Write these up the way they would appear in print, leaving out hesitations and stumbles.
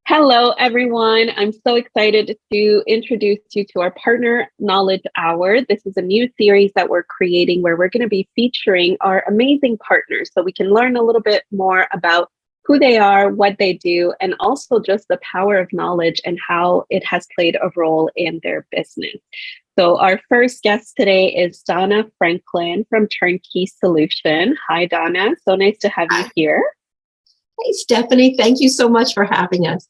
Hello, everyone. I'm so excited to introduce you to our Partner Knowledge Hour. This is a new series that we're creating where we're going to be featuring our amazing partners so we can learn a little bit more about who they are, what they do, and also just the power of knowledge and how it has played a role in their business. So our first guest today is Dona Franklin from Turnkey Solutions. Hi, Donna. So nice to have you here. Hey, Stephanie. Thank you so much for having us.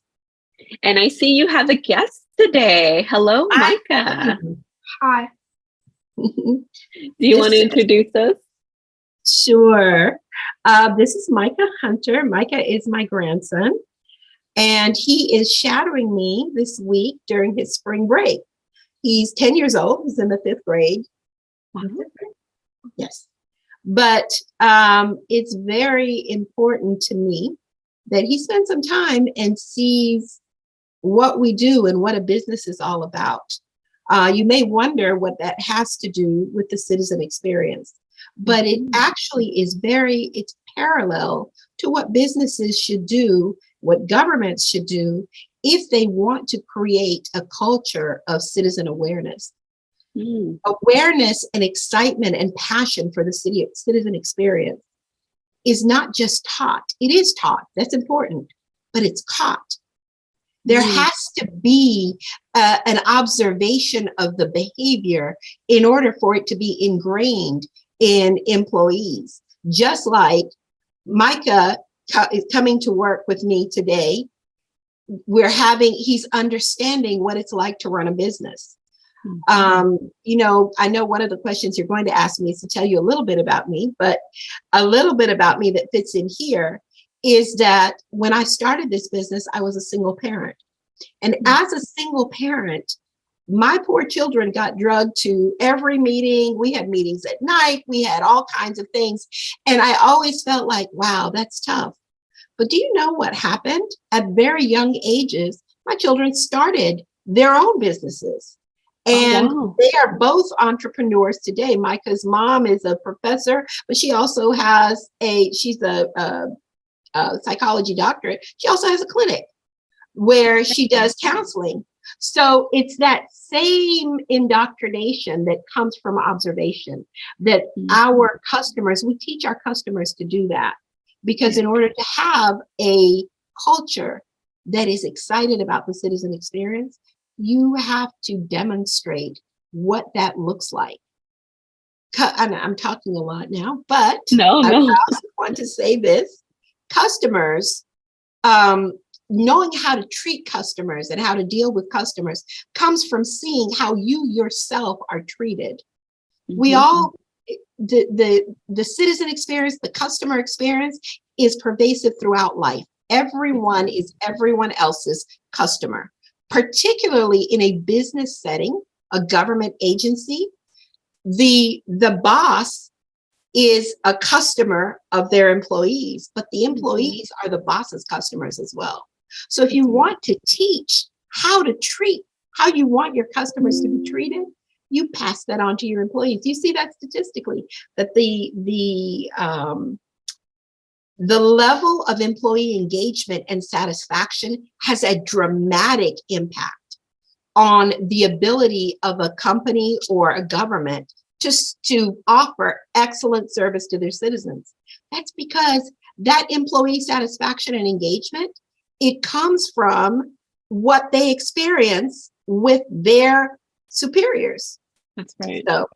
And I see you have a guest today. Hello, Micah. Hi. Do you want to introduce us? Sure. This is Micah Hunter. Micah is my grandson, and he is shadowing me this week during his spring break. He's 10 years old. He's in the 5th grade. Yes. But it's very important to me that he spends some time and sees what we do and what a business is all about. You may wonder what that has to do with the citizen experience, but it actually is it's parallel to what businesses should do, what governments should do if they want to create a culture of citizen awareness. Awareness and excitement and passion for the citizen experience is not just taught. It is taught. That's important, but it's caught. There has to be an observation of the behavior in order for it to be ingrained in employees. Just like Micah is coming to work with me today, he's understanding what it's like to run a business. I know one of the questions you're going to ask me is to tell you a little bit about me, but a little bit about me that fits in here is that when I started this business, I was a single parent. And as a single parent, my poor children got drugged to every meeting. We had meetings at night. We had all kinds of things. And I always felt like, wow, that's tough. But do you know what happened? At very young ages, my children started their own businesses. And they are both entrepreneurs today. Micah's mom is a professor, but she also has she's a psychology doctorate. She also has a clinic where she does counseling. So it's that same indoctrination that comes from observation that our customers, we teach our customers to do that, because in order to have a culture that is excited about the citizen experience, you have to demonstrate what that looks like. I'm talking a lot now, but I also want to say this. Customers, knowing how to treat customers and how to deal with customers comes from seeing how you yourself are treated. We all, the citizen experience, the customer experience is pervasive throughout life. Everyone is everyone else's customer, particularly in a business setting, a government agency. The boss is a customer of their employees, but the employees are the boss's customers as well. So if you want to teach how you want your customers to be treated, you pass that on to your employees. You see that statistically, that the level of employee engagement and satisfaction has a dramatic impact on the ability of a company or a government to offer excellent service to their citizens. That's because that employee satisfaction and engagement, it comes from what they experience with their superiors. That's right. So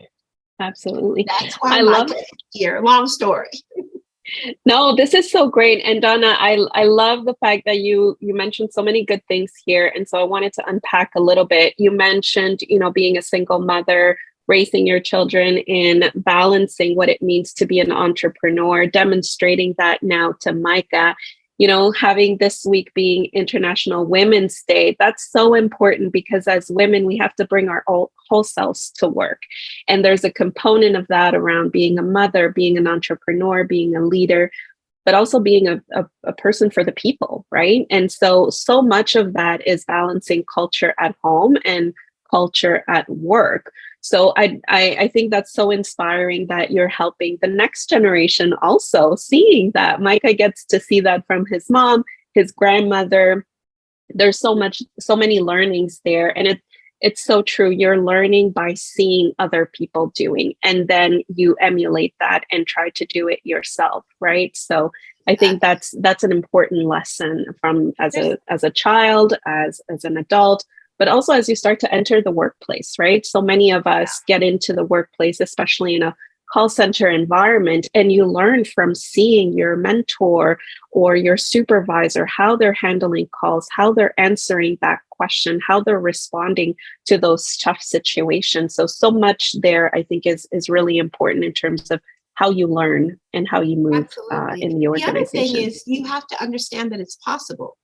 absolutely. That's why I love it here. Long story. No, this is so great. And Donna, I love the fact that you mentioned so many good things here. And so I wanted to unpack a little bit. You mentioned, being a single mother, raising your children, and balancing what it means to be an entrepreneur, demonstrating that now to Micah. Having this week being International Women's Day, that's so important because as women, we have to bring our whole selves to work. And there's a component of that around being a mother, being an entrepreneur, being a leader, but also being a person for the people, right? And so much of that is balancing culture at home and culture at work. So I think that's so inspiring that you're helping the next generation also, seeing that Micah gets to see that from his mom, his grandmother, there's so many learnings there. And it's so true. You're learning by seeing other people doing, and then you emulate that and try to do it yourself, right? So I think that's an important lesson from as a child, as an adult, but also as you start to enter the workplace, right? So many of us get into the workplace, especially in a call center environment, and you learn from seeing your mentor or your supervisor, how they're handling calls, how they're answering that question, how they're responding to those tough situations. So much there, I think, is really important in terms of how you learn and how you move in the organization. The other thing is you have to understand that it's possible.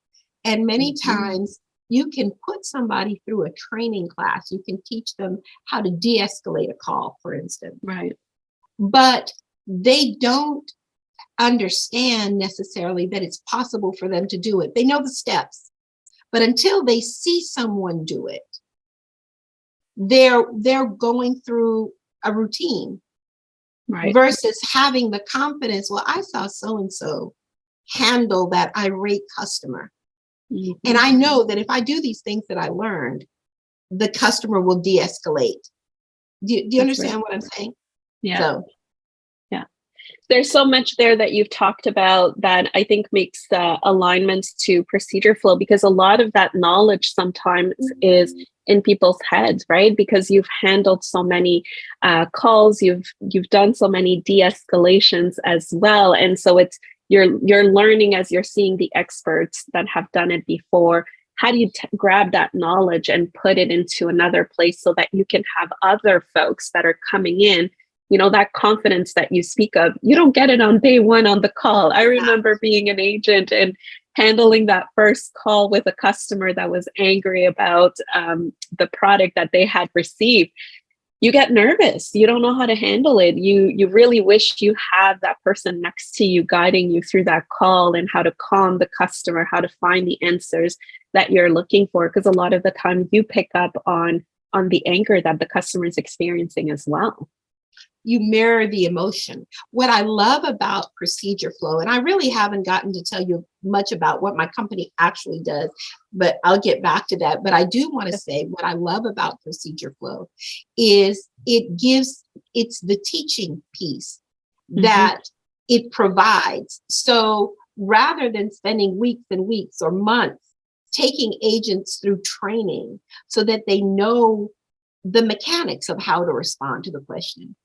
And many times you can put somebody through a training class. You can teach them how to de-escalate a call, for instance. Right. But they don't understand necessarily that it's possible for them to do it. They know the steps, but until they see someone do it, they're going through a routine. Right. Versus having the confidence, well, I saw so-and-so handle that irate customer. And I know that if I do these things that I learned, the customer will de-escalate. Do you understand what I'm saying? Yeah. So, yeah. There's so much there that you've talked about that I think makes alignments to Procedureflow, because a lot of that knowledge sometimes is in people's heads, right? Because you've handled so many calls, you've done so many de-escalations as well, and so you're learning as you're seeing the experts that have done it before. How do you grab that knowledge and put it into another place so that you can have other folks that are coming in? You know, that confidence that you speak of, you don't get it on day one on the call. I remember being an agent and handling that first call with a customer that was angry about the product that they had received. You get nervous. You don't know how to handle it. You really wish you had that person next to you guiding you through that call and how to calm the customer, how to find the answers that you're looking for. Because a lot of the time you pick up on the anger that the customer is experiencing as well. You mirror the emotion. What I love about Procedureflow, and I really haven't gotten to tell you much about what my company actually does, but I'll get back to that. But I do want to say what I love about Procedureflow is it's the teaching piece that it provides. So rather than spending weeks and weeks or months taking agents through training so that they know the mechanics of how to respond to the question,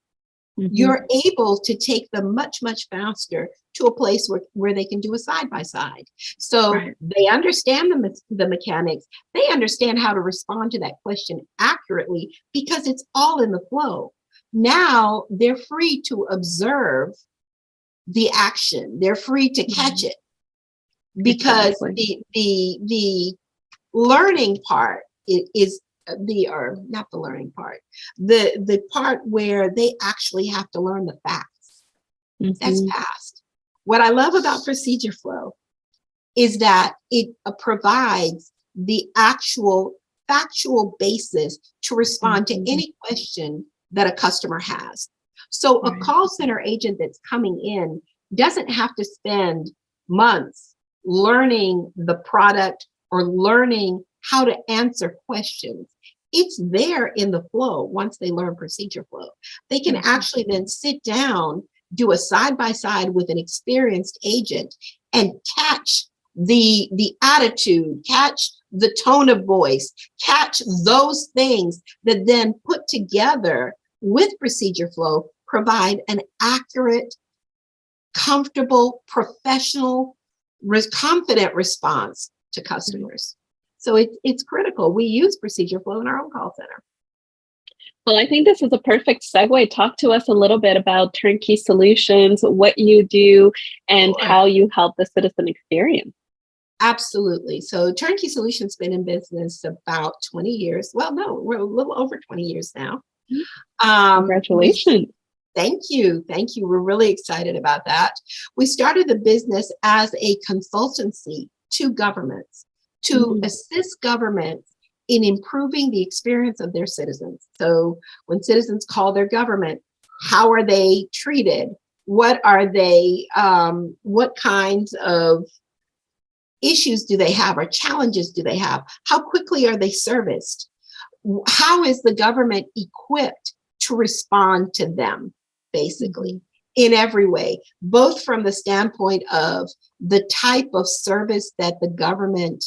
you're able to take them much, much faster to a place where they can do a side-by-side. So they understand the mechanics. They understand how to respond to that question accurately because it's all in the flow. Now they're free to observe the action. They're free to catch it because the learning part is not the learning part, the part where they actually have to learn the facts. That's past. What I love about Procedureflow is that it provides the actual factual basis to respond to any question that a customer has. So a call center agent that's coming in doesn't have to spend months learning the product or learning how to answer questions. It's there in the flow. Once they learn Procedureflow, they can actually then sit down, do a side-by-side with an experienced agent and catch the attitude, catch the tone of voice, catch those things that then put together with Procedureflow provide an accurate, comfortable, professional, confident response to customers. So it's critical. We use Procedureflow in our own call center. Well, I think this is a perfect segue. Talk to us a little bit about Turnkey Solutions, what you do, and how you help the citizen experience. Absolutely. So Turnkey Solutions been in business about 20 years. Well, no, we're a little over 20 years now. Congratulations. Thank you. Thank you. We're really excited about that. We started the business as a consultancy to governments to assist governments in improving the experience of their citizens. So when citizens call their government, how are they treated? What are they, what kinds of issues do they have or challenges do they have? How quickly are they serviced? How is the government equipped to respond to them, basically, in every way, both from the standpoint of the type of service that the government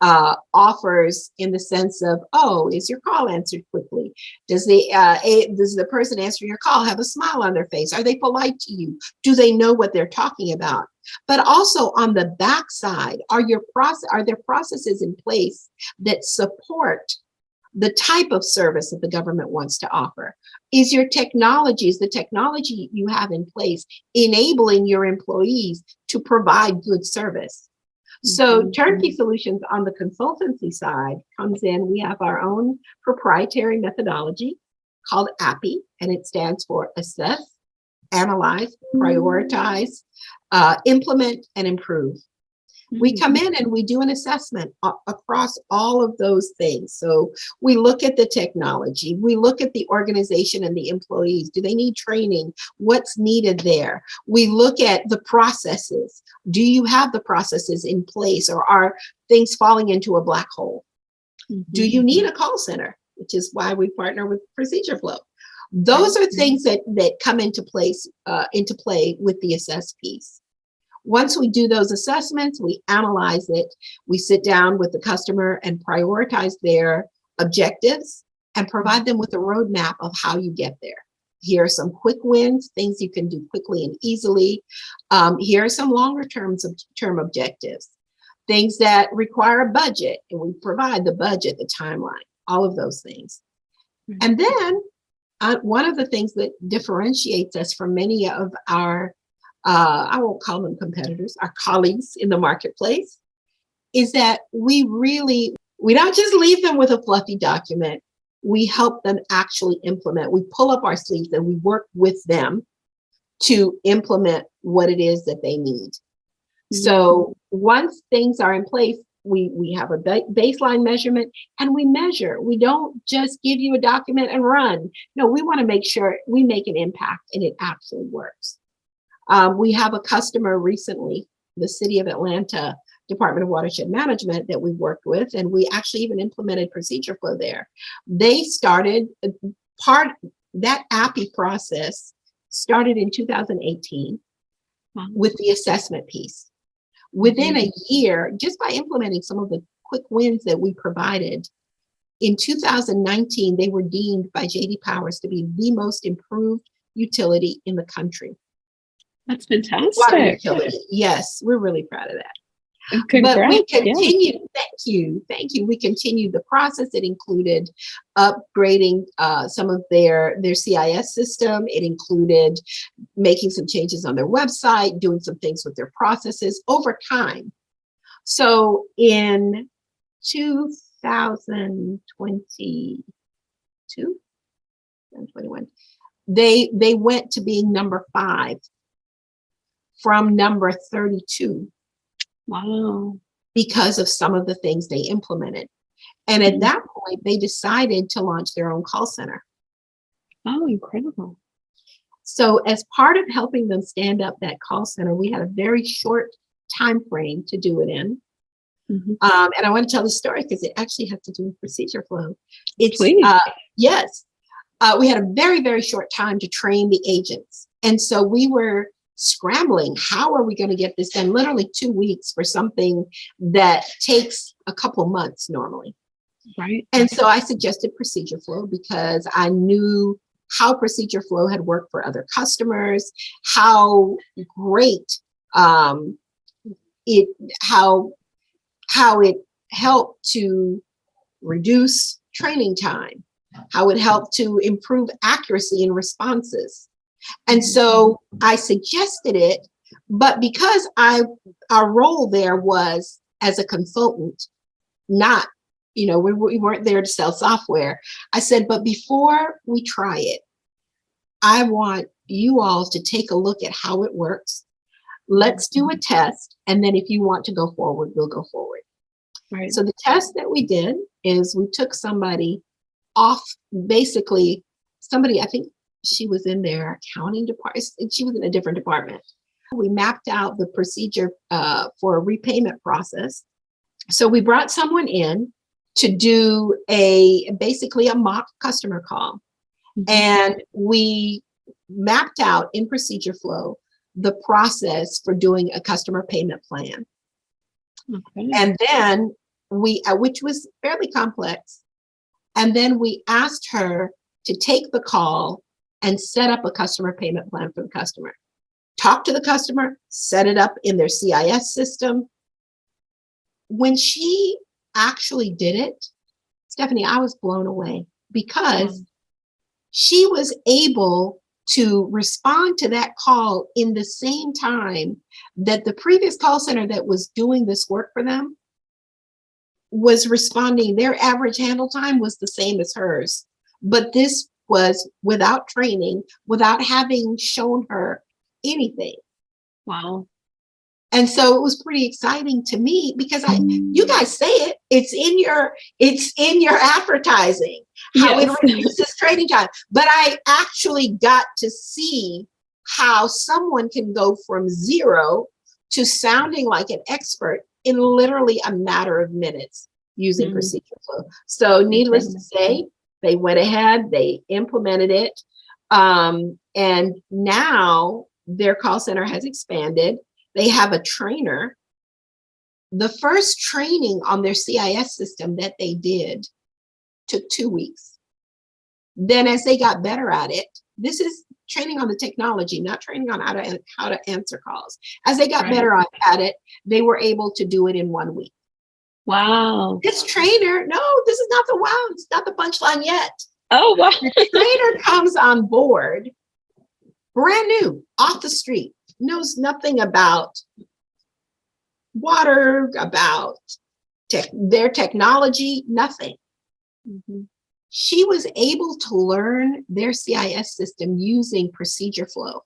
offers, in the sense of, oh, is your call answered quickly? Does the person answering your call have a smile on their face? Are they polite to you? Do they know what they're talking about? But also on the backside, are there processes in place that support the type of service that the government wants to offer? Is the technology you have in place enabling your employees to provide good service? So Turnkey Solutions on the consultancy side comes in. We have our own proprietary methodology called API, and it stands for Assess, Analyze, Prioritize, Implement, and Improve. We come in and we do an assessment across all of those things. So we look at the technology, we look at the organization and the employees. Do they need training? What's needed there? We look at the processes. Do you have the processes in place, or are things falling into a black hole? Do you need a call center? Which is why we partner with Procedureflow. Those are things that come into play with the assess piece. Once we do those assessments, we analyze it, we sit down with the customer and prioritize their objectives and provide them with a roadmap of how you get there. Here are some quick wins, things you can do quickly and easily. Here are some longer term objectives, things that require a budget, and we provide the budget, the timeline, all of those things. And then one of the things that differentiates us from many of our I won't call them competitors, our colleagues in the marketplace, is that we don't just leave them with a fluffy document. We help them actually implement. We pull up our sleeves and we work with them to implement what it is that they need. So once things are in place, we have a baseline measurement and we measure. We don't just give you a document and run. No, we want to make sure we make an impact and it actually works. We have a customer recently, the City of Atlanta Department of Watershed Management, that we worked with, and we actually even implemented Procedureflow there. They started that API process started in 2018 with the assessment piece. Within a year, just by implementing some of the quick wins that we provided, in 2019, they were deemed by J.D. Powers to be the most improved utility in the country. That's fantastic. Water utility. Yes, we're really proud of that. Congrats. But we continued, thank you. We continued the process. It included upgrading some of their CIS system. It included making some changes on their website, doing some things with their processes over time. So in 2021, they went to being number 5 from number 32. Wow. Because of some of the things they implemented. And at that point, they decided to launch their own call center. Oh, incredible. So as part of helping them stand up that call center, we had a very short time frame to do it in. And I want to tell the story because it actually has to do with Procedureflow. Yes, we had a very, very short time to train the agents. And so we were scrambling. How are we going to get this done? Literally 2 weeks for something that takes a couple months normally. Right. And so I suggested Procedureflow because I knew how Procedureflow had worked for other customers, how great how it helped to reduce training time, how it helped to improve accuracy in responses. And so I suggested it, but because our role there was as a consultant, not, we weren't there to sell software. I said, but before we try it, I want you all to take a look at how it works. Let's do a test. And then if you want to go forward, we'll go forward. Right. So the test that we did is we took somebody off, basically somebody, I think, she was in their accounting department. She was in a different department. We mapped out the procedure for a repayment process. So we brought someone in to do basically a mock customer call. And we mapped out in Procedureflow the process for doing a customer payment plan. Okay. And then which was fairly complex. And then we asked her to take the call and set up a customer payment plan for the customer. Talk to the customer, set it up in their CIS system. When she actually did it, Stephanie, I was blown away because she was able to respond to that call in the same time that the previous call center that was doing this work for them was responding. Their average handle time was the same as hers, but this was without training, without having shown her anything. Wow. And so it was pretty exciting to me because you guys say it's in your advertising, how Yes. it reduces training time. But I actually got to see how someone can go from zero to sounding like an expert in literally a matter of minutes using Procedureflow. So needless to say, they went ahead, they implemented it. And now their call center has expanded. They have a trainer. The first training on their CIS system that they did took 2 weeks. Then as they got better at it, this is training on the technology, not training on how to answer calls. As they got better at it, they were able to do it in 1 week. Wow. This trainer, no, this is not it's not the punchline yet. Oh, wow. The trainer comes on board, brand new, off the street, knows nothing about water, about their technology, nothing. She was able to learn their CIS system using Procedureflow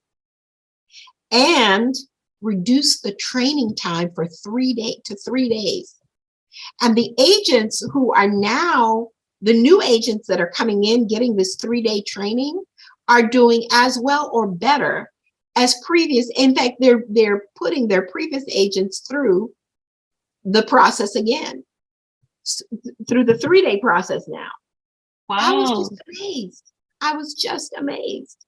and reduce the training time for 3 days. And the agents who are now the new agents that are coming in, getting this 3-day training, are doing as well or better as previous. In fact, they're putting their previous agents through the process again, through the 3-day process now. Wow. I was just amazed.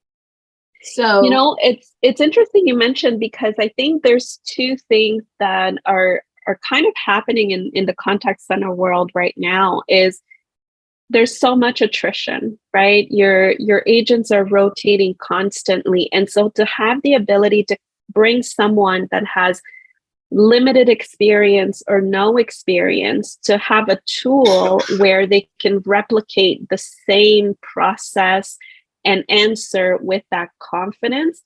So, it's interesting you mentioned, because I think there's two things that are kind of happening in the contact center world right now. Is there's so much attrition, right? Your agents are rotating constantly. And so to have the ability to bring someone that has limited experience or no experience to have a tool where they can replicate the same process and answer with that confidence,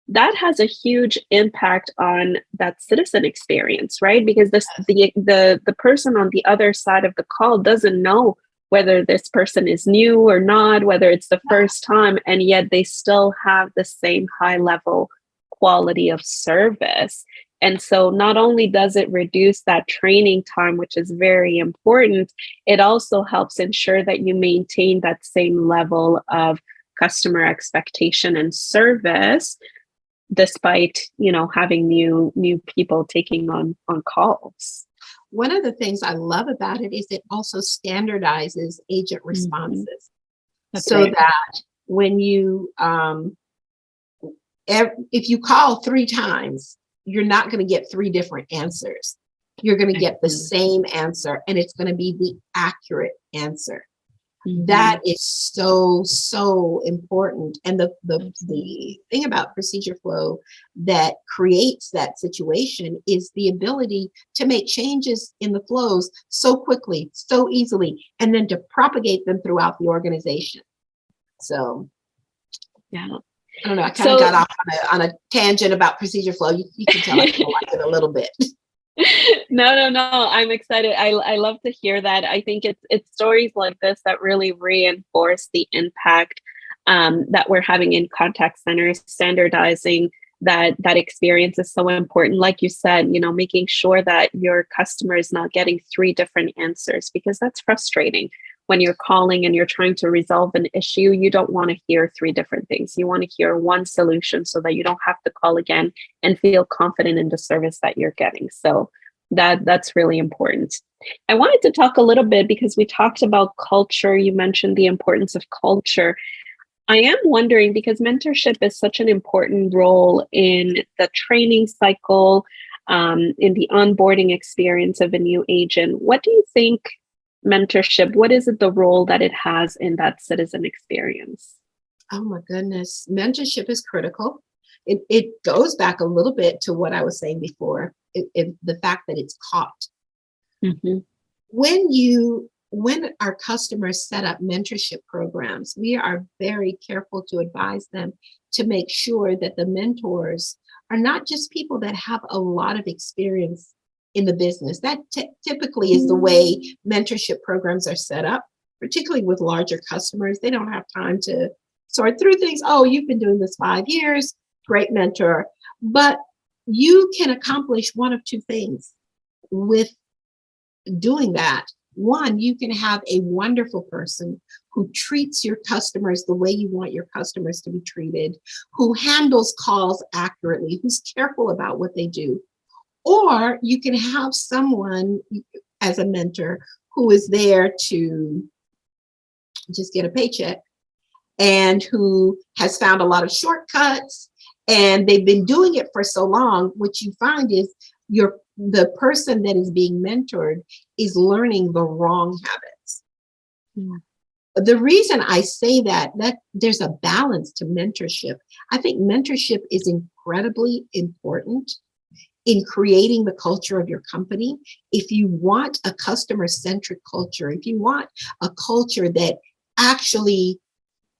that has a huge impact on that citizen experience, right? Because the person on the other side of the call doesn't know whether this person is new or not, whether it's the first time, and yet they still have the same high level quality of service. And so not only does it reduce that training time, which is very important, it also helps ensure that you maintain that same level of customer expectation and service, despite, having new people taking on calls. One of the things I love about it is it also standardizes agent responses. That when you, if you call 3 times, you're not going to get 3 different answers. You're going to get the same answer, and it's going to be the accurate answer. That is so important. And the thing about Procedureflow that creates that situation is the ability to make changes in the flows so quickly, so easily, and then to propagate them throughout the organization. So, yeah. I don't know. I kind of got off on a tangent about Procedureflow. You can tell I like it a little bit. No. I'm excited. I love to hear that. I think it's stories like this that really reinforce the impact that we're having in contact centers. Standardizing that experience is so important. Like you said, making sure that your customer is not getting 3 different answers, because that's frustrating when you're calling and you're trying to resolve an issue, you don't want to hear three different things. You want to hear one solution so that you don't have to call again and feel confident in the service that you're getting. So that's really important. I wanted to talk a little bit because we talked about culture. You mentioned the importance of culture. I am wondering, because mentorship is such an important role in the training cycle, in the onboarding experience of a new agent. What do you think mentorship, what is it, the role that it has in that citizen experience? Oh my goodness. Mentorship is critical. It goes back a little bit to what I was saying before, the fact that it's caught. Mm-hmm. When our customers set up mentorship programs, we are very careful to advise them to make sure that the mentors are not just people that have a lot of experience in the business. That typically is the way mentorship programs are set up, particularly with larger customers. They don't have time to sort through things. Oh, you've been doing this 5 years, great mentor. But you can accomplish one of two things with doing that. One, you can have a wonderful person who treats your customers the way you want your customers to be treated, who handles calls accurately, who's careful about what they do. Or you can have someone as a mentor who is there to just get a paycheck and who has found a lot of shortcuts, and they've been doing it for so long. What you find is the person that is being mentored is learning the wrong habits. Mm. The reason I say that there's a balance to mentorship. I think mentorship is incredibly important in creating the culture of your company. If you want a customer-centric culture, if you want a culture that actually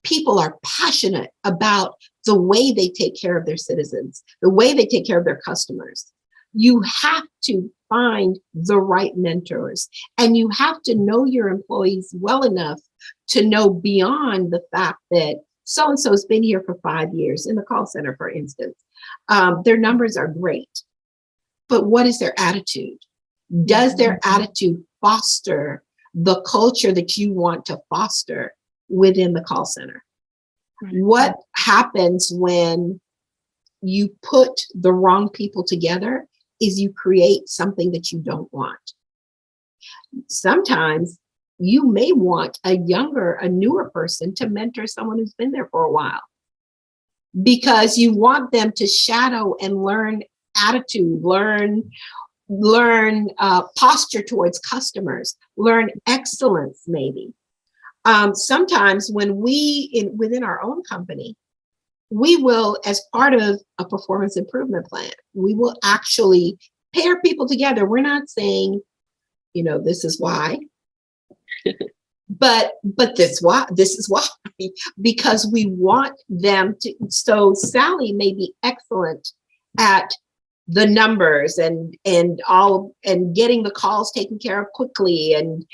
people are passionate about the way they take care of their citizens, the way they take care of their customers, you have to find the right mentors, and you have to know your employees well enough to know beyond the fact that so-and-so has been here for 5 years in the call center, for instance. Their numbers are great, but what is their attitude? Does their attitude foster the culture that you want to foster within the call center? What happens when you put the wrong people together is you create something that you don't want. Sometimes you may want a newer person to mentor someone who's been there for a while, because you want them to shadow and learn attitude, learn posture towards customers, learn excellence maybe. Sometimes when within our own company, we will, as part of a performance improvement plan, we will actually pair people together. We're not saying, this is why, but this is why, because we want them to. So Sally may be excellent at the numbers and getting the calls taken care of quickly and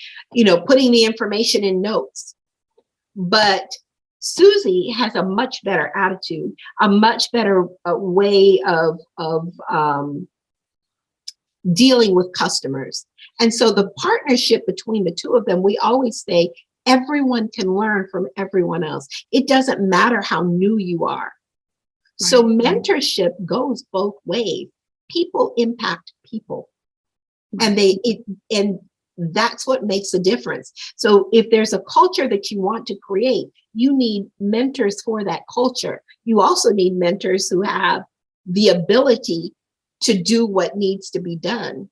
putting the information in notes, but Susie has a much better attitude, a much better way of dealing with customers. And so the partnership between the two of them, we always say everyone can learn from everyone else. It doesn't matter how new you are. Right. So mentorship goes both ways. People impact people, and that's what makes a difference. So if there's a culture that you want to create, you need mentors for that culture. You also need mentors who have the ability to do what needs to be done.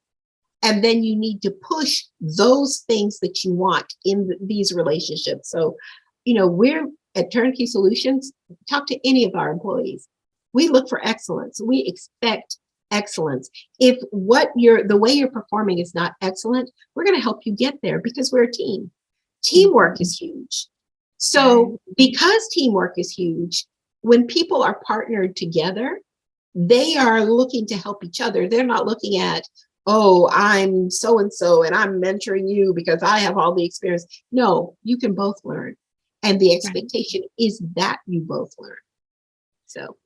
And then you need to push those things that you want in these relationships. So, we're at Turnkey Solutions, talk to any of our employees. We look for excellence. We expect excellence. If the way you're performing is not excellent, we're going to help you get there, because we're a team. Teamwork is huge. So because teamwork is huge, when people are partnered together, they are looking to help each other. They're not looking at, oh, I'm so-and-so and I'm mentoring you because I have all the experience. No, you can both learn. And the expectation is that you both learn. So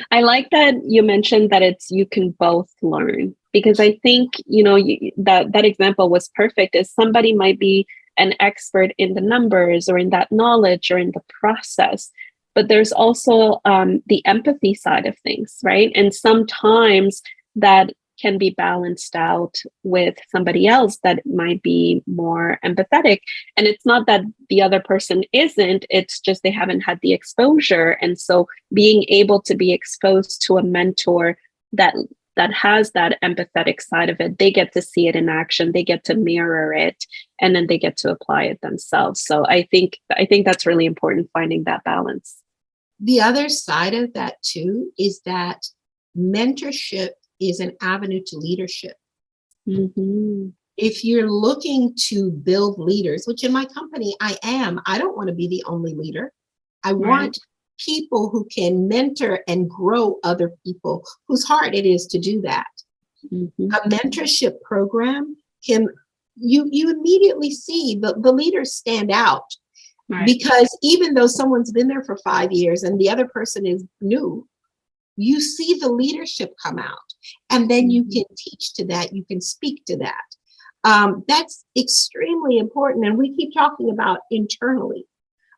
I like that you mentioned that you can both learn, because I think, that example was perfect. Is somebody might be an expert in the numbers or in that knowledge or in the process. But there's also the empathy side of things, right? And sometimes that can be balanced out with somebody else that might be more empathetic. And it's not that the other person isn't, it's just they haven't had the exposure. And so being able to be exposed to a mentor that has that empathetic side of it, they get to see it in action, they get to mirror it, and then they get to apply it themselves. So I think that's really important, finding that balance. The other side of that too is that mentorship is an avenue to leadership. Mm-hmm. If you're looking to build leaders, which in my company I am, I don't want to be the only leader. I want people who can mentor and grow other people whose heart it is to do that. Mm-hmm. A mentorship program can, you immediately see the leaders stand out. Right. Because even though someone's been there for 5 years and the other person is new, you see the leadership come out, and then you can teach to that, you can speak to that. That's extremely important. And we keep talking about internally,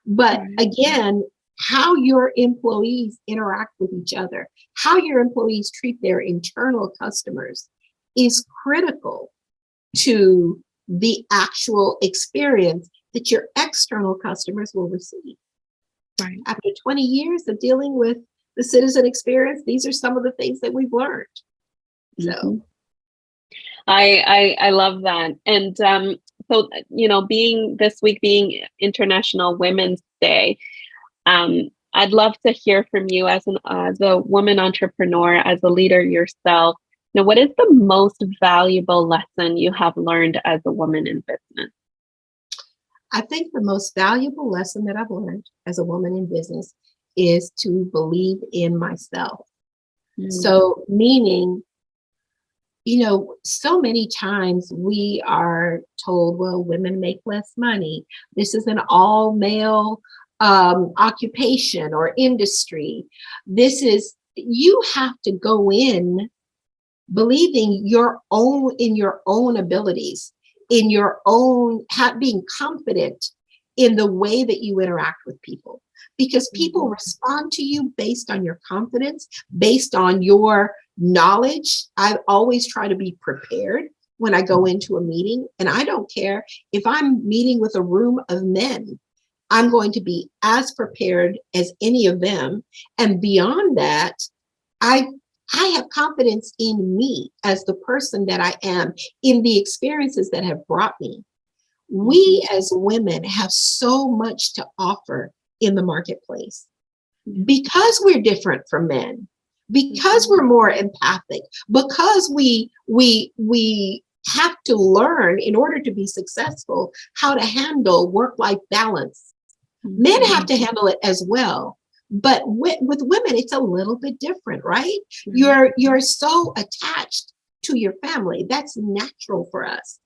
but again, how your employees interact with each other, how your employees treat their internal customers is critical to the actual experience that your external customers will receive. Right. After 20 years of dealing with the citizen experience, these are some of the things that we've learned. So I love that. And so, being this week being International Women's Day, I'd love to hear from you as a woman entrepreneur, as a leader yourself. Now, what is the most valuable lesson you have learned as a woman in business? I think the most valuable lesson that I've learned as a woman in business is to believe in myself. So meaning, so many times we are told, well, women make less money. This is an all male occupation or industry. You have to go in believing in your own abilities, in your own, being confident in the way that you interact with people, because people respond to you based on your confidence, based on your knowledge. I always try to be prepared when I go into a meeting, and I don't care if I'm meeting with a room of men. I'm going to be as prepared as any of them. And beyond that, I have confidence in me as the person that I am, in the experiences that have brought me. We as women have so much to offer in the marketplace because we're different from men, because we're more empathic, because we have to learn in order to be successful how to handle work-life balance. Men have to handle it as well. But with women, it's a little bit different, right? You're so attached to your family. That's natural for us.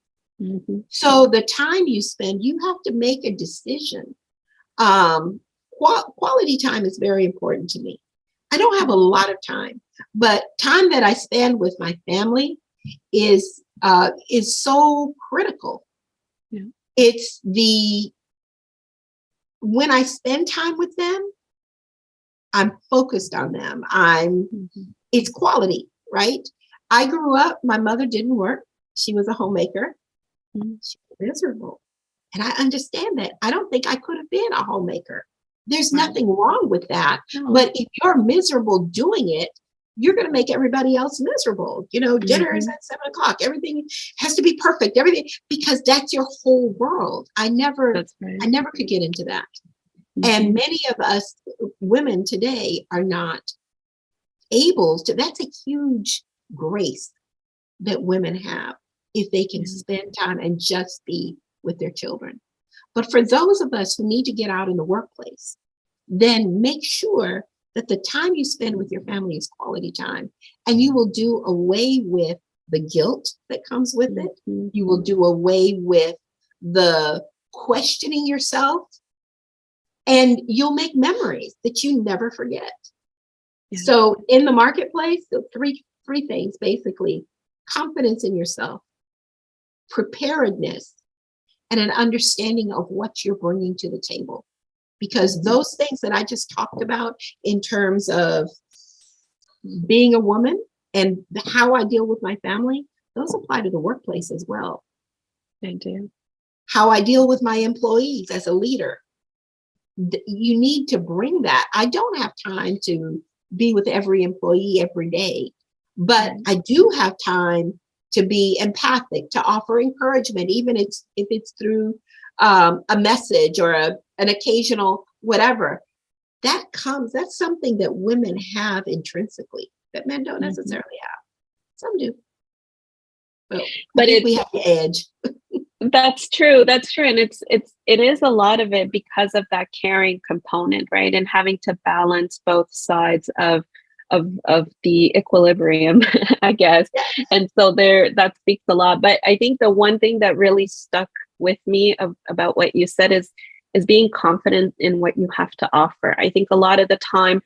So the time you spend, you have to make a decision. Quality time is very important to me. I don't have a lot of time, but time that I spend with my family is so critical. It's when I spend time with them, I'm focused on them. It's quality, right? I grew up, my mother didn't work. She was a homemaker. She was miserable. And I understand that. I don't think I could have been a homemaker. There's nothing wrong with that. No. But if you're miserable doing it, you're going to make everybody else miserable. Dinner is at 7:00. Everything has to be perfect. Everything, because that's your whole world. I never could get into that. And many of us women today are not able to. That's a huge grace that women have if they can spend time and just be with their children. But for those of us who need to get out in the workplace, then make sure that the time you spend with your family is quality time, and you will do away with the guilt that comes with it. You will do away with the questioning yourself, and you'll make memories that you never forget. So in the marketplace, the three things, basically: confidence in yourself, preparedness, and an understanding of what you're bringing to the table. Because those things that I just talked about in terms of being a woman and how I deal with my family, those apply to the workplace as well. They do. How I deal with my employees as a leader. You need to bring that. I don't have time to be with every employee every day, but I do have time to be empathic, to offer encouragement, even if it's through a message or an occasional whatever. That's something that women have intrinsically that men don't necessarily have. Some do. But we have the edge. That's true. That's true. And it is a lot of it because of that caring component, right? And having to balance both sides of the equilibrium, I guess. And so that speaks a lot. But I think the one thing that really stuck with me about what you said is being confident in what you have to offer. I think a lot of the time,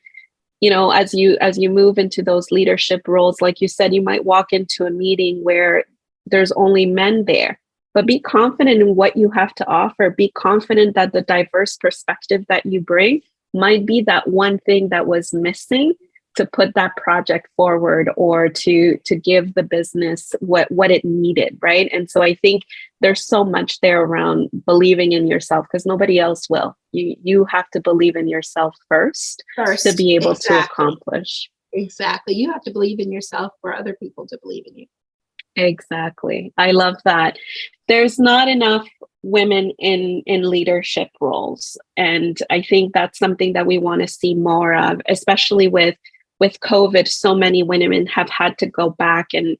as you move into those leadership roles, like you said, you might walk into a meeting where there's only men there. But be confident in what you have to offer. Be confident that the diverse perspective that you bring might be that one thing that was missing to put that project forward or to give the business what it needed, right? And so I think there's so much there around believing in yourself because nobody else will. You have to believe in yourself first to be able to accomplish. Exactly. You have to believe in yourself for other people to believe in you. Exactly. I love that. There's not enough women in leadership roles. And I think that's something that we want to see more of, especially with COVID. So many women have had to go back and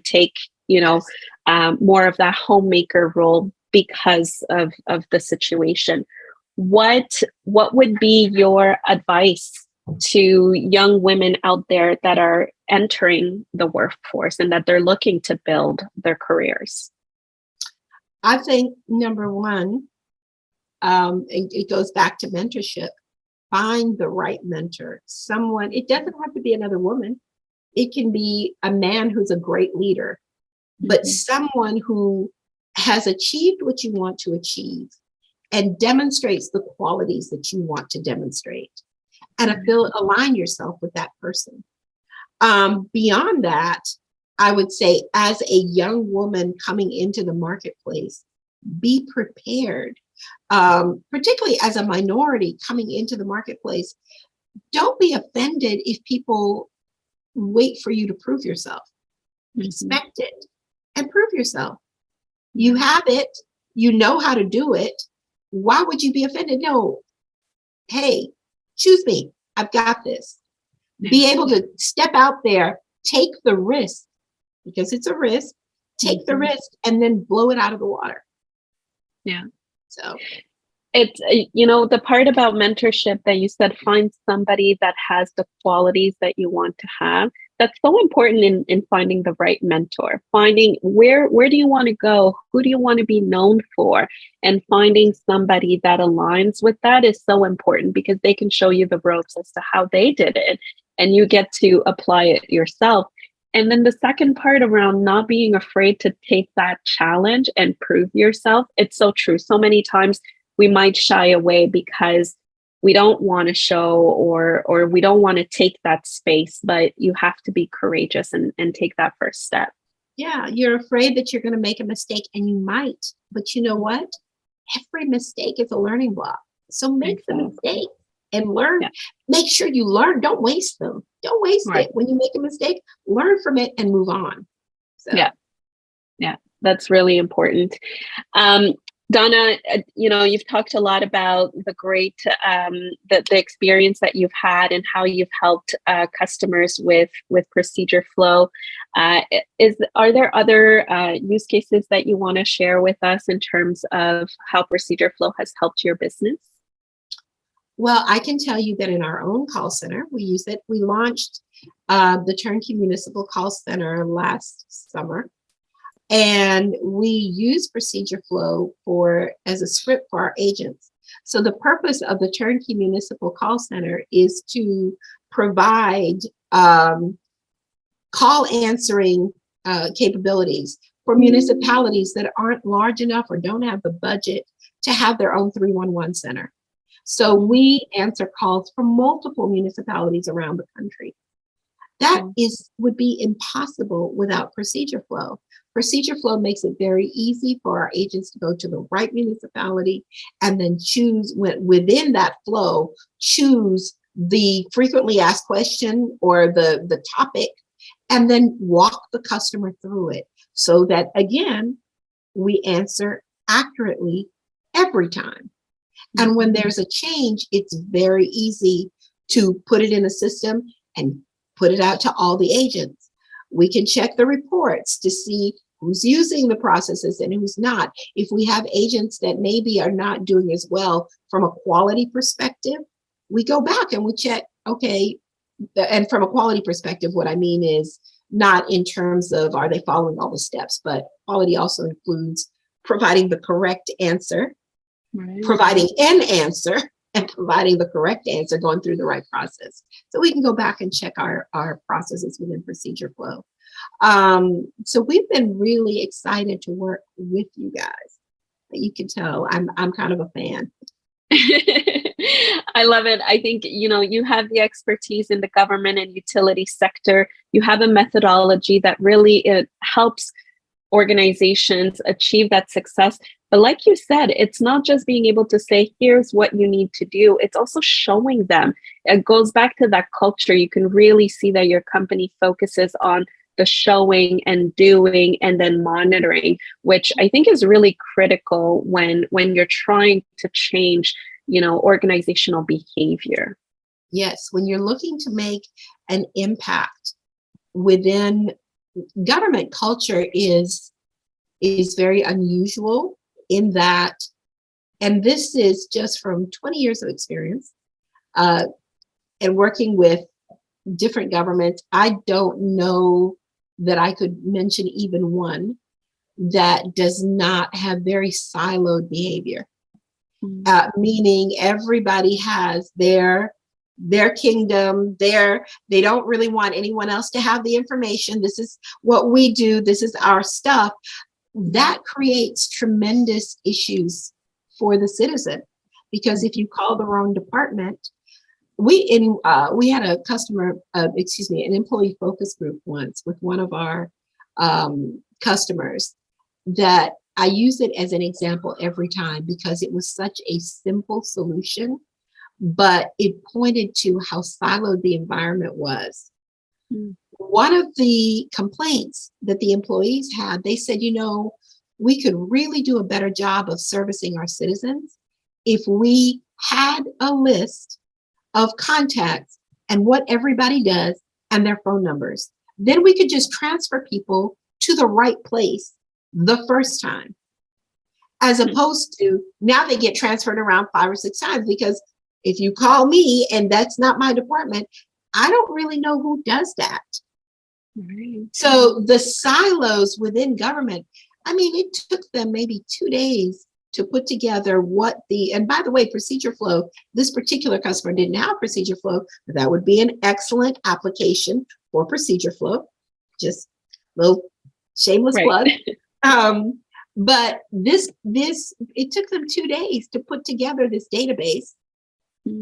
take, more of that homemaker role because of the situation. What would be your advice to young women out there that are entering the workforce and that they're looking to build their careers? I think number one, it goes back to mentorship. Find the right mentor. Someone, it doesn't have to be another woman. It can be a man who's a great leader, but someone who has achieved what you want to achieve and demonstrates the qualities that you want to demonstrate. And align yourself with that person. Beyond that, I would say as a young woman coming into the marketplace, be prepared, particularly as a minority coming into the marketplace. Don't be offended if people wait for you to prove yourself. Expect it and prove yourself. You have it. You know how to do it. Why would you be offended? No. Hey, choose me. I've got this. Be able to step out there, take the risk, because it's a risk, take the risk and then blow it out of the water. Yeah. So it's, the part about mentorship that you said, find somebody that has the qualities that you want to have. That's so important in finding the right mentor, finding where do you want to go? Who do you want to be known for? And finding somebody that aligns with that is so important because they can show you the ropes as to how they did it and you get to apply it yourself. And then the second part around not being afraid to take that challenge and prove yourself. It's so true. So many times we might shy away because we don't want to show or we don't want to take that space, but you have to be courageous and take that first step. Yeah, you're afraid that you're going to make a mistake, and you might, but you know what? Every mistake is a learning block. So make the mistake and learn. Yeah. Make sure you learn. Don't waste them. Don't waste it. When you make a mistake, learn from it and move on. So. Yeah, that's really important. Dona, you've talked a lot about the great, the experience that you've had and how you've helped customers with Procedureflow. Are there other use cases that you want to share with us in terms of how Procedureflow has helped your business? Well, I can tell you that in our own call center, we use it. We launched the Turnkey Municipal Call Center last summer. And we use Procedureflow as a script for our agents. So the purpose of the Turnkey Municipal Call Center is to provide call answering capabilities for municipalities that aren't large enough or don't have the budget to have their own 311 center. So we answer calls from multiple municipalities around the country. That would be impossible without Procedureflow. Procedureflow makes it very easy for our agents to go to the right municipality and then choose within that flow, choose the frequently asked question or the topic, and then walk the customer through it so that, again, we answer accurately every time. And when there's a change, it's very easy to put it in a system and put it out to all the agents. We can check the reports to see who's using the processes and who's not. If we have agents that maybe are not doing as well from a quality perspective, we go back and we check, okay, and from a quality perspective, what I mean is not in terms of are they following all the steps, but quality also includes providing the correct answer, providing an answer, and providing the correct answer, going through the right process. So we can go back and check our processes within Procedureflow. So we've been really excited to work with you guys. You can tell I'm kind of a fan. I love it. I think, you have the expertise in the government and utility sector. You have a methodology that really helps organizations achieve that success. But like you said, it's not just being able to say, here's what you need to do. It's also showing them. It goes back to that culture. You can really see that your company focuses on the showing and doing and then monitoring, which I think is really critical when you're trying to change, organizational behavior. Yes, when you're looking to make an impact within government, culture is very unusual in that, and this is just from 20 years of experience and working with different governments. I don't know that I could mention even one that does not have very siloed behavior, meaning everybody has their kingdom, they don't really want anyone else to have the information. This is what we do. This is our stuff. That creates tremendous issues for the citizen, because if you call the wrong department, we had a an employee focus group once with one of our customers that I use it as an example every time because it was such a simple solution, but it pointed to how siloed the environment was. One of the complaints that the employees had, they said, we could really do a better job of servicing our citizens if we had a list of contacts and what everybody does and their phone numbers. Then we could just transfer people to the right place the first time, as opposed to now they get transferred around 5 or 6 times, because if you call me and that's not my department, I don't really know who does that. So the silos within government, it took them maybe 2 days to put together and by the way, Procedureflow, this particular customer didn't have Procedureflow, but that would be an excellent application for Procedureflow. Just a little shameless plug. But this it took them 2 days to put together this database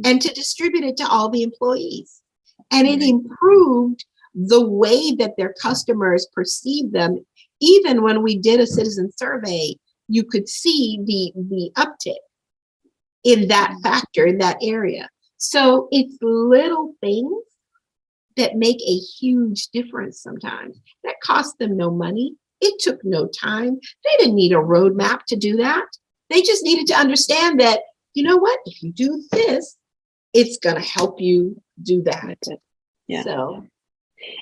and to distribute it to all the employees. And it improved the way that their customers perceive them. Even when we did a citizen survey, you could see the uptick in that factor, in that area. So it's little things that make a huge difference sometimes. That cost them no money. It took no time. They didn't need a roadmap to do that. They just needed to understand that, if you do this, it's going to help you do that. Yeah. So.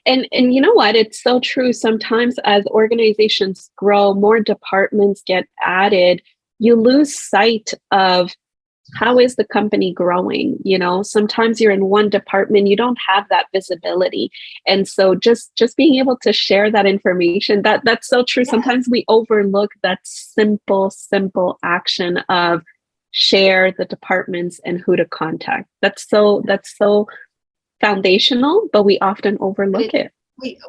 And you know what? It's so true. Sometimes as organizations grow, more departments get added, you lose sight of how is the company growing. Sometimes you're in one department, you don't have that visibility. And so just being able to share that information, that's so true. Yeah. Sometimes we overlook that simple action of share the departments and who to contact. That's so foundational, but we often overlook it.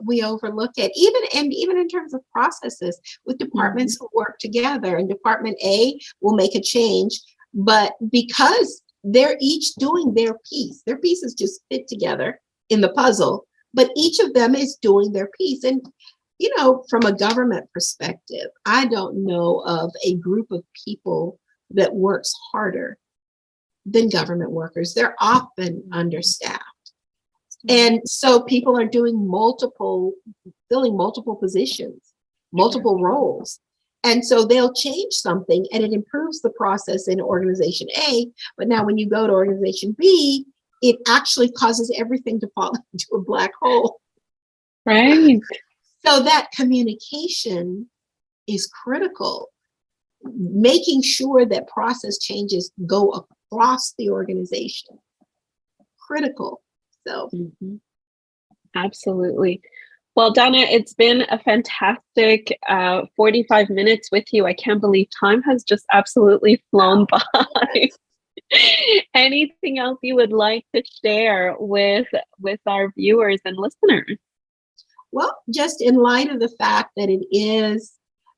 we overlook it, even in terms of processes with departments who work together, and department A will make a change, but because they're each doing their pieces just fit together in the puzzle, but each of them is doing their piece. And from a government perspective, I don't know of a group of people that works harder than government workers. They're often understaffed. And so people are filling multiple positions, multiple roles. And so they'll change something and it improves the process in organization A. But now when you go to organization B, it actually causes everything to fall into a black hole. Right. So that communication is critical. Making sure that process changes go across the organization. Critical. So. Absolutely. Well, Donna, it's been a fantastic 45 minutes with you. I can't believe time has just absolutely flown by. Anything else you would like to share with our viewers and listeners? Well, just in light of the fact that it is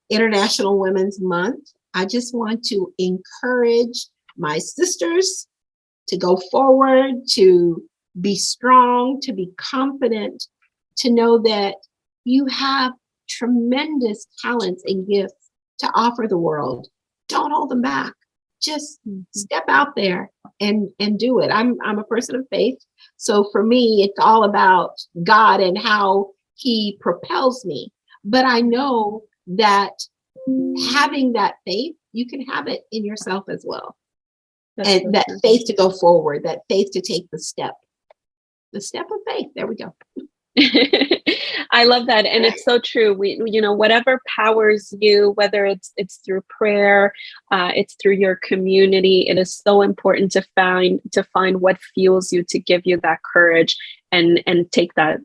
International Women's Month, I just want to encourage my sisters to go forward, to be strong, to be confident, to know that you have tremendous talents and gifts to offer the world. Don't hold them back. Just step out there and do it. I'm a person of faith. So for me, it's all about God and how He propels me. But I know that having that faith, you can have it in yourself as well. And that faith to go forward, that faith to take the step of faith. There we go. I love that. And it's so true. Whatever powers you, whether it's through prayer, it's through your community, it is so important to find what fuels you, to give you that courage and take that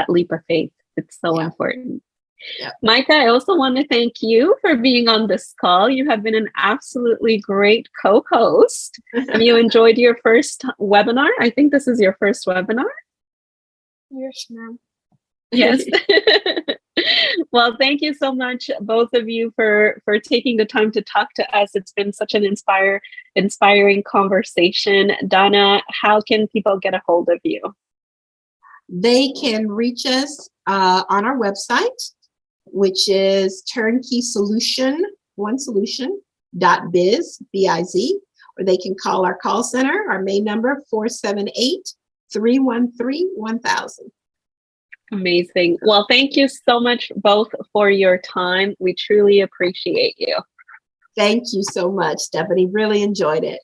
leap of faith. It's so important. Yeah. Micah, I also want to thank you for being on this call. You have been an absolutely great co-host. Have you enjoyed your first webinar? I think this is your first webinar. Yes, ma'am. Yes. Well, thank you so much, both of you, for taking the time to talk to us. It's been such an inspiring conversation. Donna, how can people get a hold of you? They can reach us on our website, which is Turnkey Solution, onesolution.biz, B-I-Z, or they can call our call center, our main number, 478-313-1000. Amazing. Well, thank you so much both for your time. We truly appreciate you. Thank you so much, Stephanie. Really enjoyed it.